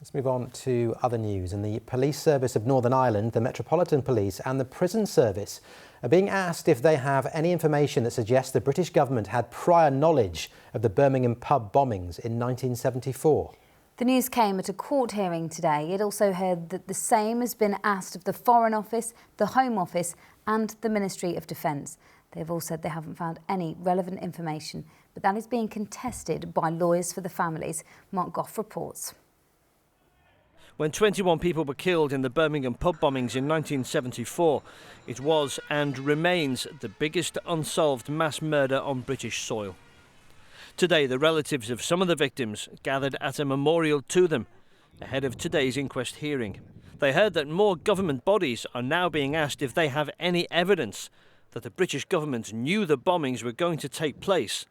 Let's move on to other news. And the Police Service of Northern Ireland, the Metropolitan Police and the Prison Service are being asked if they have any information that suggests the British government had prior knowledge of the Birmingham Pub Bombings in 1974. The news came at a court hearing today. It also heard that the same has been asked of the Foreign Office, the Home Office and the Ministry of Defence. They've all said they haven't found any relevant information, but that is being contested by lawyers for the families. Mark Goff reports. When 21 people were killed in the Birmingham pub bombings in 1974, it was and remains the biggest unsolved mass murder on British soil. Today, the relatives of some of the victims gathered at a memorial to them ahead of today's inquest hearing. They heard that more government bodies are now being asked if they have any evidence that the British government knew the bombings were going to take place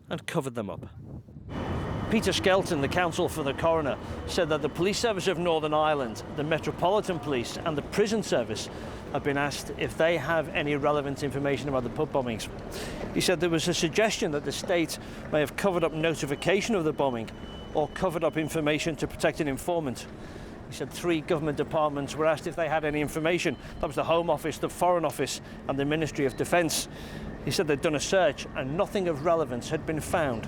and covered them up. Peter Skelton, the counsel for the coroner, said that the Police Service of Northern Ireland, the Metropolitan Police and the Prison Service have been asked if they have any relevant information about the pub bombings. He said there was a suggestion that the state may have covered up notification of the bombing or covered up information to protect an informant. He said 3 government departments were asked if they had any information. That was the Home Office, the Foreign Office and the Ministry of Defence. He said they'd done a search and nothing of relevance had been found.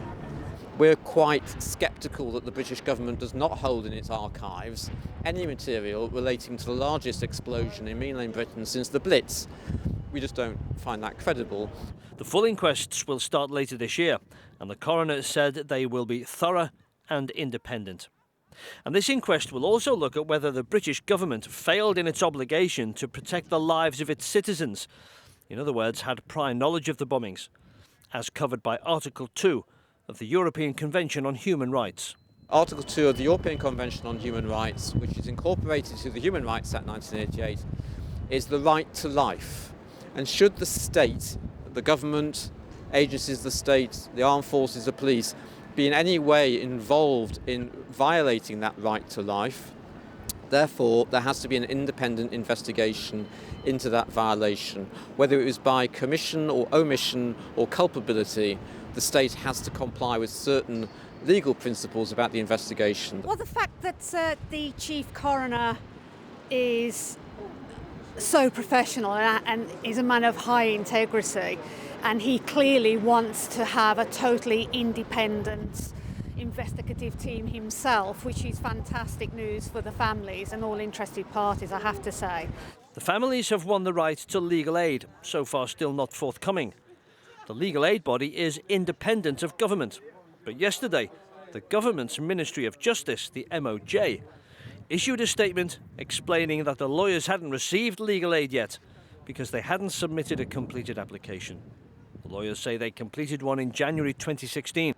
We're quite sceptical that the British government does not hold in its archives any material relating to the largest explosion in mainland Britain since the Blitz. We just don't find that credible. The full inquests will start later this year, and the coroner said they will be thorough and independent. And this inquest will also look at whether the British government failed in its obligation to protect the lives of its citizens. In other words, had prior knowledge of the bombings, as covered by Article 2 of the European Convention on Human Rights. Article 2 of the European Convention on Human Rights, which is incorporated into the Human Rights Act 1988, is the right to life. And should the state, the government, agencies of the state, the armed forces, the police, be in any way involved in violating that right to life, therefore there has to be an independent investigation into that violation. Whether it was by commission or omission or culpability, the state has to comply with certain legal principles about the investigation. Well, the fact that the chief coroner is so professional and is a man of high integrity, and he clearly wants to have a totally independent investigative team himself, which is fantastic news for the families and all interested parties, I have to say. The families have won the right to legal aid, so far still not forthcoming. The legal aid body is independent of government. But yesterday, the government's Ministry of Justice, the MOJ, issued a statement explaining that the lawyers hadn't received legal aid yet because they hadn't submitted a completed application. The lawyers say they completed one in January 2016,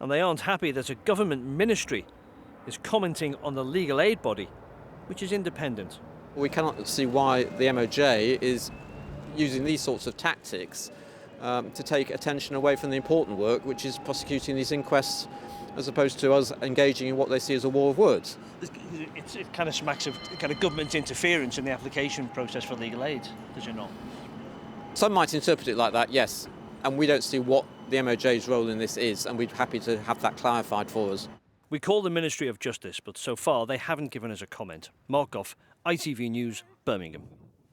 and they aren't happy that a government ministry is commenting on the legal aid body, which is independent. We cannot see why the MOJ is using these sorts of tactics to take attention away from the important work, which is prosecuting these inquests, as opposed to us engaging in what they see as a war of words. It kind of smacks of kind of government interference in the application process for legal aid, does it not? Some might interpret it like that, yes, and we don't see what the MOJ's role in this is, and we're happy to have that clarified for us. We call the Ministry of Justice, but so far they haven't given us a comment. Mark Goff, ITV News, Birmingham.